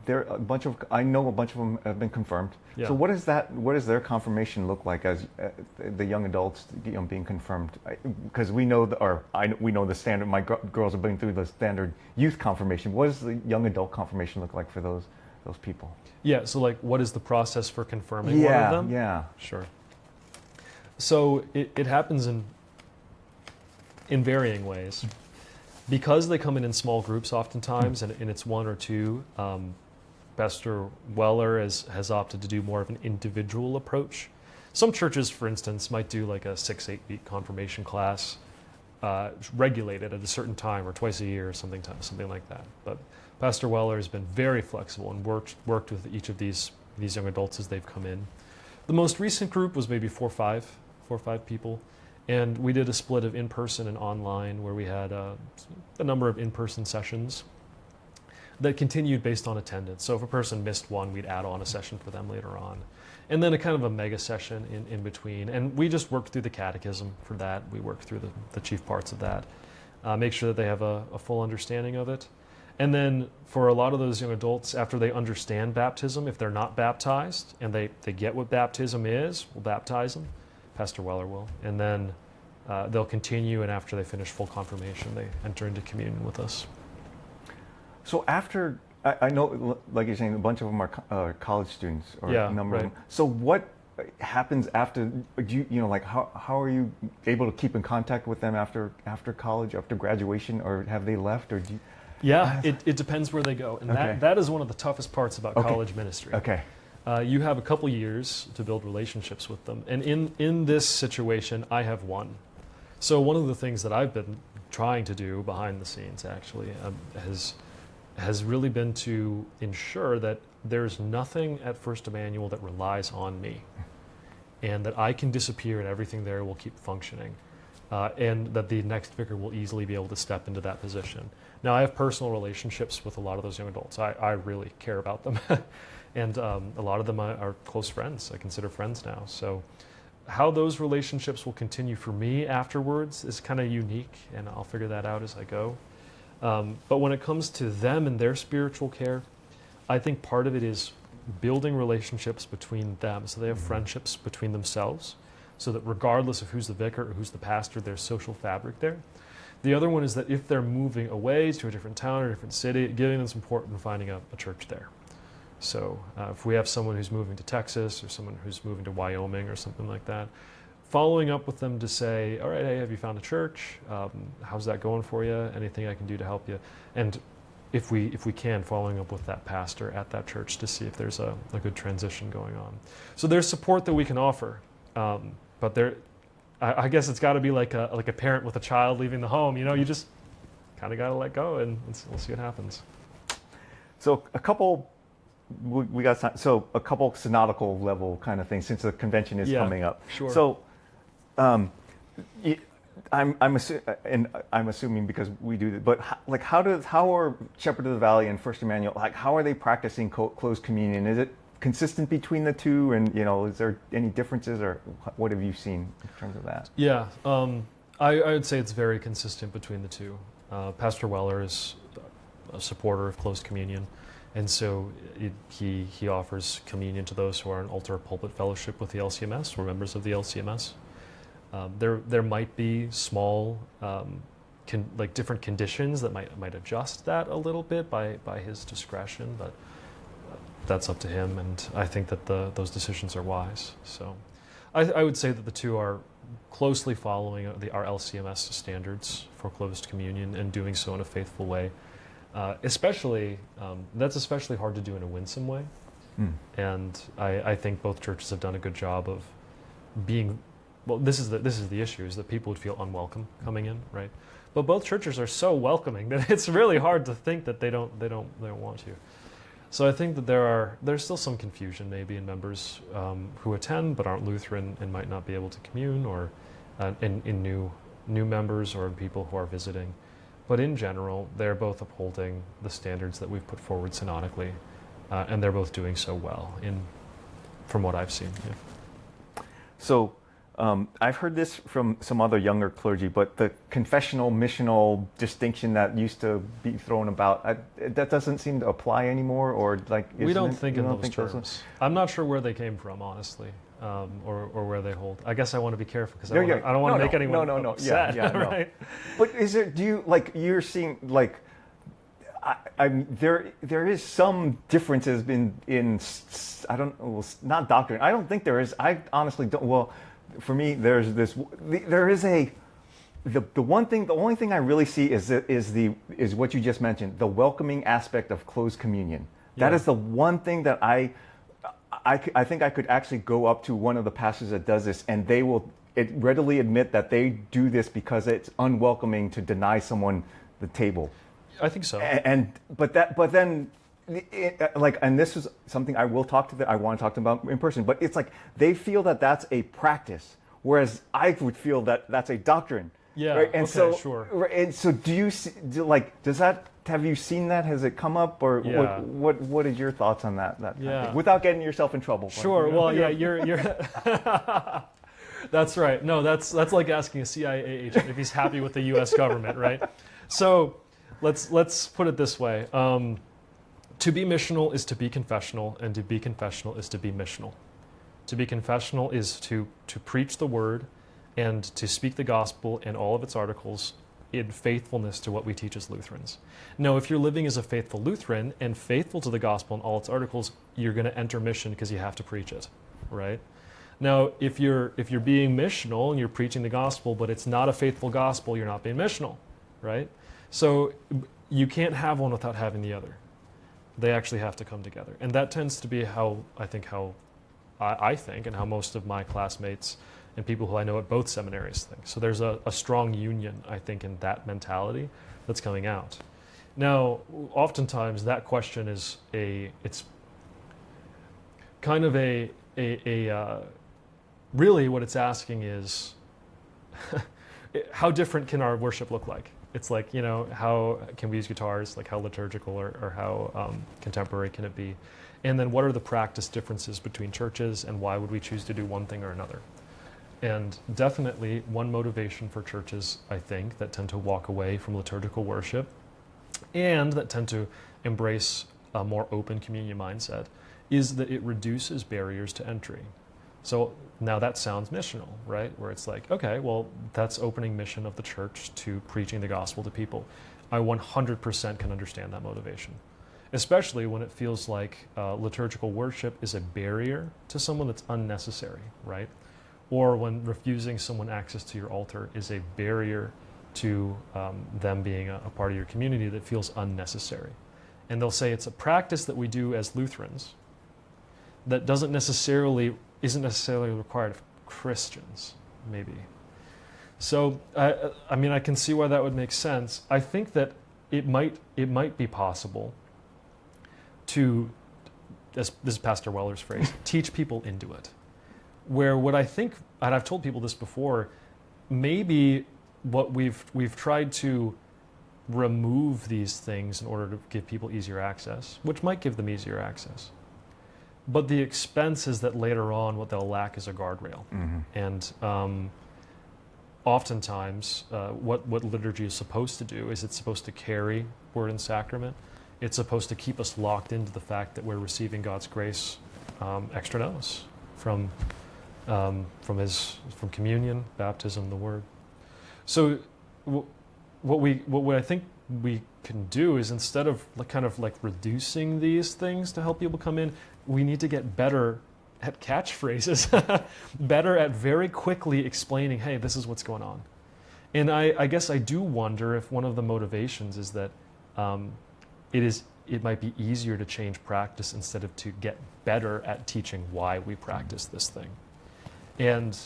there are a bunch of, I know a bunch of them have been confirmed. Yeah. So what does their confirmation look like as the young adults being confirmed? Because we know, we know the standard, my girls have been through the standard youth confirmation. What does the young adult confirmation look like for those people? Yeah, so what is the process for confirming one of them? Yeah. Sure. So it happens in varying ways. Because they come in small groups oftentimes, and it's one or two, Pastor Weller has opted to do more of an individual approach. Some churches, for instance, might do like a 6-8 week confirmation class, regulated at a certain time or twice a year or something like that. But Pastor Weller has been very flexible and worked with each of these young adults as they've come in. The most recent group was maybe 4 or 5 people, and we did a split of in-person and online where we had a number of in-person sessions that continued based on attendance. So if a person missed one, we'd add on a session for them later on. And then a kind of a mega session in between. And we just worked through the catechism for that. We worked through the chief parts of that, make sure that they have a full understanding of it. And then for a lot of those young adults, after they understand baptism, if they're not baptized and they get what baptism is, we'll baptize them. Pastor Weller will. And then they'll continue, and after they finish full confirmation, they enter into communion with us. So after, I know, like you're saying, a bunch of them are college students, or a number of them. So what happens after, like how are you able to keep in contact with them after college, after graduation, or have they left, or do you? Yeah, it depends where they go. And that is one of the toughest parts about college ministry. Okay. You have a couple years to build relationships with them. And in this situation, I have one. So one of the things that I've been trying to do behind the scenes, actually, has really been to ensure that there's nothing at First Emmanuel that relies on me, and that I can disappear and everything there will keep functioning, and that the next vicar will easily be able to step into that position. Now, I have personal relationships with a lot of those young adults. I really care about them, and a lot of them are close friends. I consider friends now. So how those relationships will continue for me afterwards is kind of unique, and I'll figure that out as I go. But when it comes to them and their spiritual care, I think part of it is building relationships between them. So they have friendships between themselves, so that regardless of who's the vicar or who's the pastor, there's social fabric there. The other one is that if they're moving away to a different town or a different city, giving them support in finding a church there. So if we have someone who's moving to Texas or someone who's moving to Wyoming or something like that, following up with them to say, all right, hey, have you found a church? How's that going for you? Anything I can do to help you? And if we can, following up with that pastor at that church to see if there's a good transition going on. So there's support that we can offer, but I guess it's got to be like a parent with a child leaving the home. You just kind of got to let go, and we'll see what happens. So a couple synodical level kind of things, since the convention is coming up. Sure. So I'm assuming because we do this, but how are Shepherd of the Valley and First Emmanuel, how are they practicing closed communion? Is it consistent between the two, and is there any differences, or what have you seen in terms of that? Yeah, I would say it's very consistent between the two. Pastor Weller is a supporter of closed communion, and so he offers communion to those who are in altar pulpit fellowship with the LCMS or members of the LCMS. There might be small, different conditions that might adjust that a little bit by his discretion, but that's up to him, and I think that those decisions are wise. So I would say that the two are closely following our LCMS standards for closed communion and doing so in a faithful way. That's especially hard to do in a winsome way. And I think both churches have done a good job of being, well, this is the issue, is that people would feel unwelcome coming in, right? But both churches are so welcoming that it's really hard to think that they don't want to. So I think that there's still some confusion maybe in members who attend but aren't Lutheran and might not be able to commune, or in new members or in people who are visiting. But in general, they're both upholding the standards that we've put forward synodically, and they're both doing so well from what I've seen. Yeah. So I've heard this from some other younger clergy, but the confessional, missional distinction that used to be thrown about, that doesn't seem to apply anymore, or we don't think in those terms. I'm not sure where they came from, honestly, or where they hold. I guess I want to be careful because I don't want to make anyone upset. Right? But is there? Do you you're seeing there is some differences in I don't, well, not doctrine. I don't think there is. I honestly don't. Well, for me, the only thing I really see is what you just mentioned, the welcoming aspect of closed communion. Yeah. That is the one thing that I think I could actually go up to one of the pastors that does this, and they will readily admit that they do this because it's unwelcoming to deny someone the table. I think so. But then, and this is something I want to talk to them about in person. But it's like they feel that that's a practice, whereas I would feel that that's a doctrine. Yeah. Right? And okay, sure. And so, have you seen that? Has it come up, or Yeah. what is your thoughts on that? Kind of Yeah. thing? Without getting yourself in trouble. Sure. Well, yeah, you're. That's right. No, that's like asking a CIA agent if he's happy with the U.S. government, right? So, let's put it this way: to be missional is to be confessional, and to be confessional is to be missional. To be confessional is to preach the word and to speak the gospel in all of its articles in faithfulness to what we teach as Lutherans. Now, if you're living as a faithful Lutheran and faithful to the gospel in all its articles, you're going to enter mission because you have to preach it, right? Now, if you're being missional and you're preaching the gospel, but it's not a faithful gospel, you're not being missional, right? So you can't have one without having the other. They actually have to come together, and that tends to be how I think, and how most of my classmates and people who I know at both seminaries think. So there's a strong union, I think, in that mentality that's coming out. Now, oftentimes that question is it's kind of really what it's asking is, how different can our worship look like? It's like, how can we use guitars? Like how liturgical or how contemporary can it be? And then what are the practice differences between churches, and why would we choose to do one thing or another? And definitely one motivation for churches, I think, that tend to walk away from liturgical worship and that tend to embrace a more open communion mindset is that it reduces barriers to entry. So now that sounds missional, right? Where it's like, okay, well, that's opening mission of the church to preaching the gospel to people. I 100% can understand that motivation, especially when it feels like liturgical worship is a barrier to someone that's unnecessary, right? Or when refusing someone access to your altar is a barrier to them being a part of your community that feels unnecessary. And they'll say it's a practice that we do as Lutherans that isn't necessarily required of Christians, maybe. So, I mean, I can see why that would make sense. I think that it might be possible to, this is Pastor Weller's phrase, teach people into it. Where what I think, and I've told people this before, maybe what we've tried to remove these things in order to give people easier access, which might give them easier access. But the expense is that later on what they'll lack is a guardrail. Mm-hmm. And oftentimes what liturgy is supposed to do is it's supposed to carry word and sacrament. It's supposed to keep us locked into the fact that we're receiving God's grace extra nos from communion, baptism, the word. So what I think we can do is, instead of kind of like reducing these things to help people come in, we need to get better at catchphrases, better at very quickly explaining, hey, this is what's going on. And I guess I do wonder if one of the motivations is that it might be easier to change practice instead of to get better at teaching why we practice this thing. And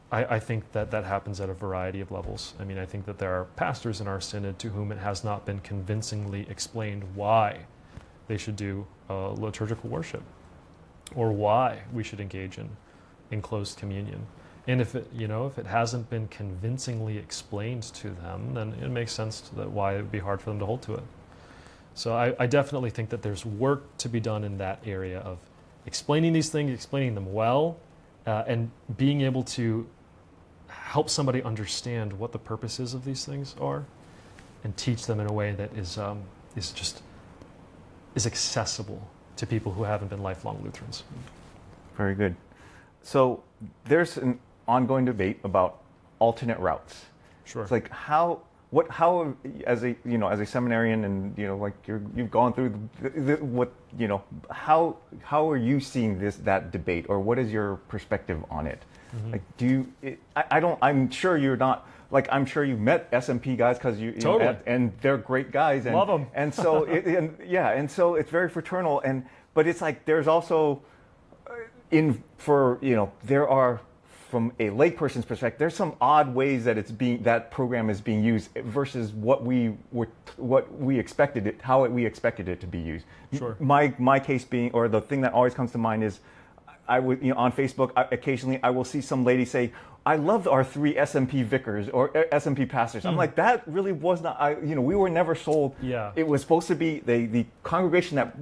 I think that happens at a variety of levels. I mean, I think that there are pastors in our synod to whom it has not been convincingly explained why they should do liturgical worship or why we should engage in enclosed communion. And if it hasn't been convincingly explained to them, then it makes sense that why it would be hard for them to hold to it. So I definitely think that there's work to be done in that area of explaining these things, explaining them well, and being able to help somebody understand what the purposes of these things are, and teach them in a way that is accessible to people who haven't been lifelong Lutherans. Very good. So there's an ongoing debate about alternate routes. Sure. It's like how as a seminarian, and you've gone through how are you seeing that debate, or what is your perspective on it? Mm-hmm. I'm sure you're not, I'm sure you've met SMP guys because totally. And they're great guys, and love them. And so and so it's very fraternal, but it's like there's also there are, from a layperson's perspective, there's some odd ways that that program is being used versus what we expected it, we expected it to be used. Sure. My case being, or the thing that always comes to mind is, I would, on Facebook, occasionally I will see some lady say, "I love our 3 SMP vicars or SMP pastors." I'm like, that really was not. We were never sold. Yeah. It was supposed to be the congregation that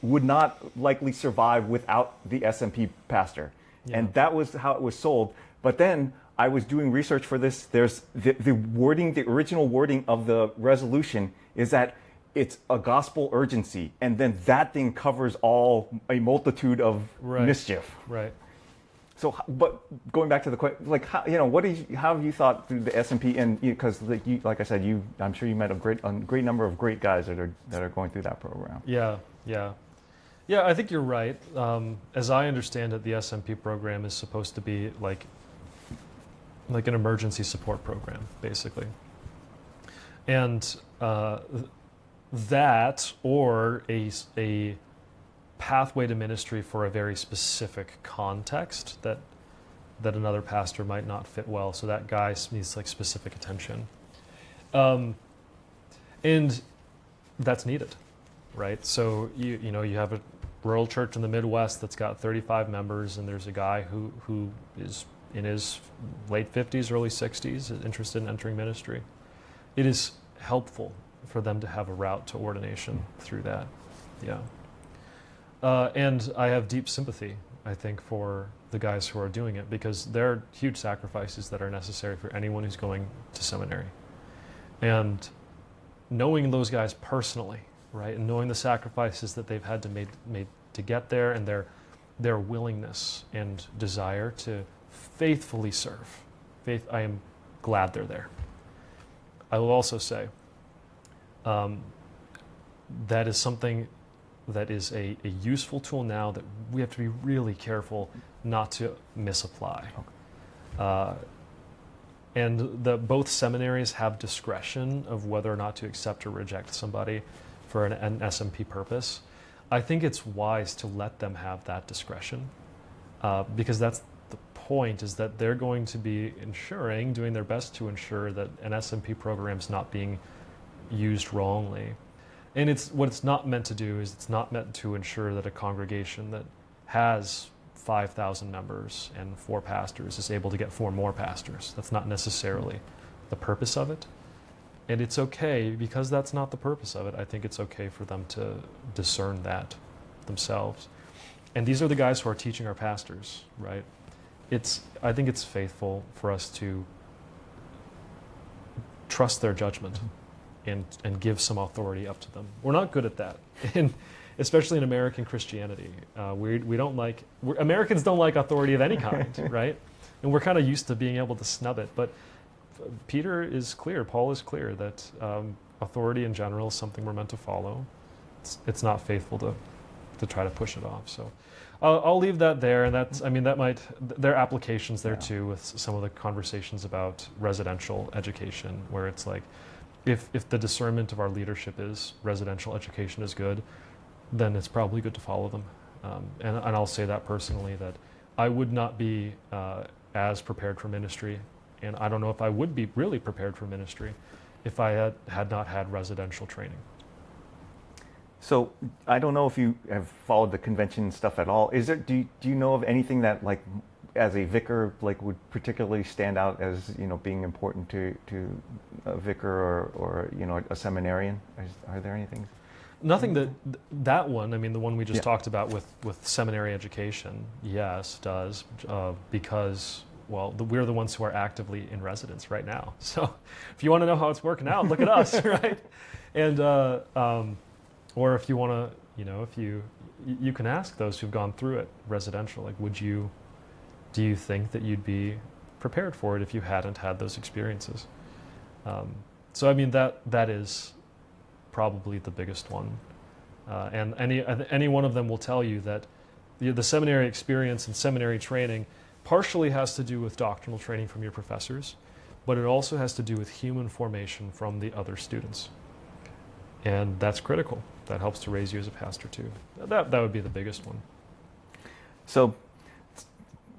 would not likely survive without the SMP pastor, and that was how it was sold. But then I was doing research for this. There's the wording, the original wording of the resolution is that it's a gospel urgency, and then that thing covers a multitude of mischief. Right. So, but going back to the question, like, how have you thought through the SMP, and because like I said, I'm sure you met a great number of great guys that are going through that program. Yeah. I think you're right. As I understand it, the SMP program is supposed to be like an emergency support program, basically, and that or a pathway to ministry for a very specific context that another pastor might not fit well. So that guy needs like specific attention, and that's needed, right? So you have a rural church in the Midwest that's got 35 members, and there's a guy who is in his late 50s, early 60s, interested in entering ministry. It is helpful for them to have a route to ordination through that. Yeah. And I have deep sympathy, I think, for the guys who are doing it, because there are huge sacrifices that are necessary for anyone who's going to seminary. And knowing those guys personally, right, and knowing the sacrifices that they've had to made to get there, and their willingness and desire to faithfully serve. I am glad they're there. I will also say that is something that is a useful tool now that we have to be really careful not to misapply. Okay. And both seminaries have discretion of whether or not to accept or reject somebody for an SMP purpose. I think it's wise to let them have that discretion, because that's the point, is that they're going to be doing their best to ensure that an SMP program is not being used wrongly. And what it's not meant to do is it's not meant to ensure that a congregation that has 5,000 members and 4 pastors is able to get 4 more pastors. That's not necessarily the purpose of it. And it's okay, because that's not the purpose of it. I think it's okay for them to discern that themselves. And these are the guys who are teaching our pastors, right? I think it's faithful for us to trust their judgment and give some authority up to them. We're not good at that, especially in American Christianity. Americans don't like authority of any kind, right? And we're kind of used to being able to snub it. But Paul is clear that authority in general is something we're meant to follow. It's not faithful to try to push it off. So I'll leave that there, and there are applications there too with some of the conversations about residential education, where it's like, if the discernment of our leadership is residential education is good, then it's probably good to follow them. And I'll say that personally, that I would not be as prepared for ministry, and I don't know if I would be really prepared for ministry if I had not had residential training. So I don't know if you have followed the convention stuff at all. Do you know of anything that, like, as a vicar, like, would particularly stand out as being important to a vicar or a seminarian? Are there anything? Nothing that one. I mean, the one we just talked about with seminary education, yes, does, because we're the ones who are actively in residence right now. So if you want to know how it's working out, look at us, right? And or if you want to, if you can ask those who've gone through it residential, like, do you think that you'd be prepared for it if you hadn't had those experiences? So I mean, that is probably the biggest one, and any one of them will tell you that the seminary experience and seminary training partially has to do with doctrinal training from your professors, but it also has to do with human formation from the other students, and that's critical. That helps to raise you as a pastor too. That would be the biggest one. So,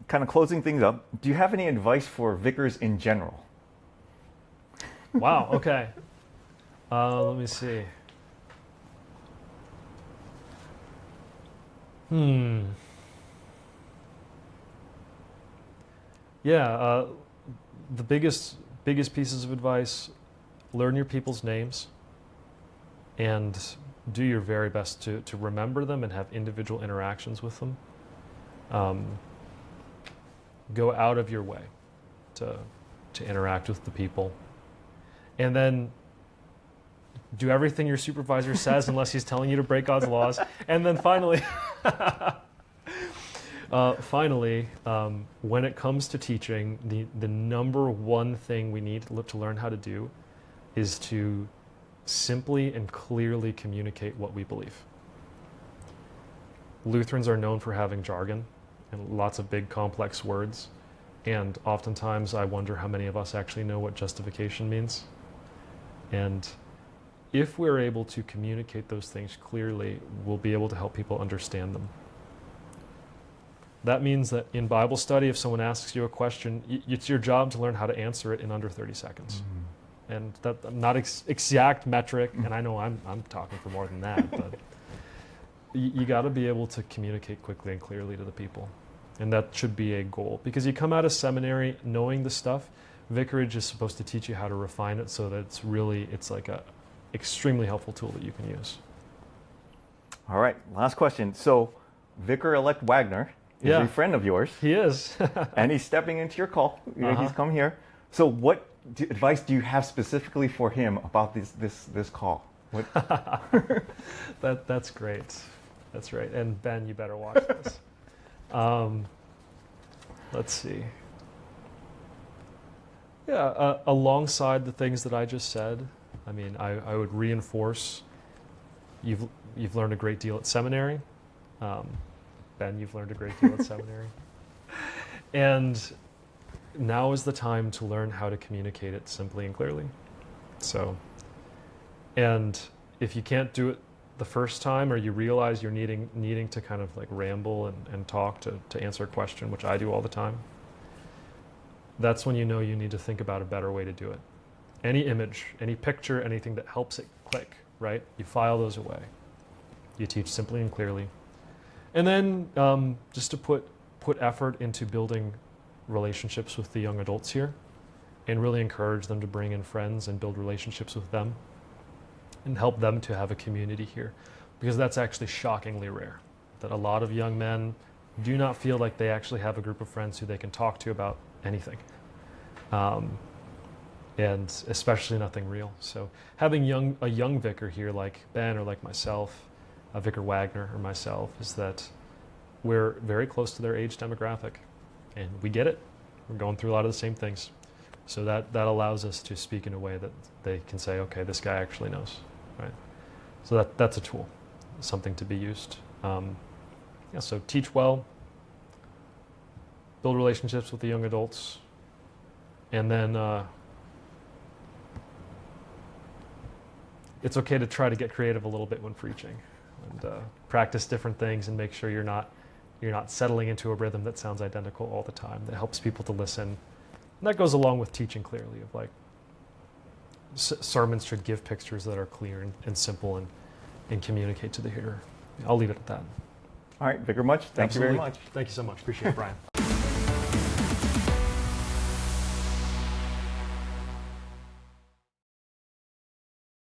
kind of closing things up, do you have any advice for vicars in general? Wow, okay. Let me see. Yeah, the biggest pieces of advice: learn your people's names and do your very best to remember them and have individual interactions with them. Go out of your way to interact with the people. And then do everything your supervisor says unless he's telling you to break God's laws. And then finally, when it comes to teaching, the number one thing we need to learn how to do is to simply and clearly communicate what we believe. Lutherans are known for having jargon and lots of big complex words. And oftentimes I wonder how many of us actually know what justification means. And if we're able to communicate those things clearly, we'll be able to help people understand them. That means that in Bible study, if someone asks you a question, it's your job to learn how to answer it in under 30 seconds. Mm-hmm. And that not exact metric, and I know I'm talking for more than that, but you got to be able to communicate quickly and clearly to the people. And that should be a goal. Because you come out of seminary knowing the stuff, Vicarage is supposed to teach you how to refine it so that it's like a extremely helpful tool that you can use. All right, last question. So, Vicar-elect Wagner is a friend of yours. He is. And he's stepping into your call. He's come here. So what advice do you have specifically for him about this call? That's great. That's right. And Ben, you better watch this. Let's see. Yeah, alongside the things that I just said, I mean, I would reinforce you've learned a great deal at seminary. Ben, you've learned a great deal at seminary. And now is the time to learn how to communicate it simply and clearly. So, and if you can't do it the first time, or you realize you're needing to kind of like ramble and talk to answer a question, which I do all the time, that's when you know you need to think about a better way to do it. Any image, any picture, anything that helps it click, right? You file those away. You teach simply and clearly. And then just to put effort into building relationships with the young adults here and really encourage them to bring in friends and build relationships with them and help them to have a community here, because that's actually shockingly rare, that a lot of young men do not feel like they actually have a group of friends who they can talk to about anything, and especially nothing real. So having a young vicar here like Ben or like myself, Vicar Wagner or myself, is that we're very close to their age demographic and we get it. We're going through a lot of the same things. So that allows us to speak in a way that they can say, okay, this guy actually knows, right? So that's a tool, something to be used. So teach well, build relationships with the young adults, and then it's okay to try to get creative a little bit when preaching, and practice different things and make sure you're not settling into a rhythm that sounds identical all the time. That helps people to listen. And that goes along with teaching clearly, of like sermons should give pictures that are clear and simple and communicate to the hearer. I'll leave it at that. All right, Vicar Mudge, thank you very much. Thank you so much. Appreciate it, Brian.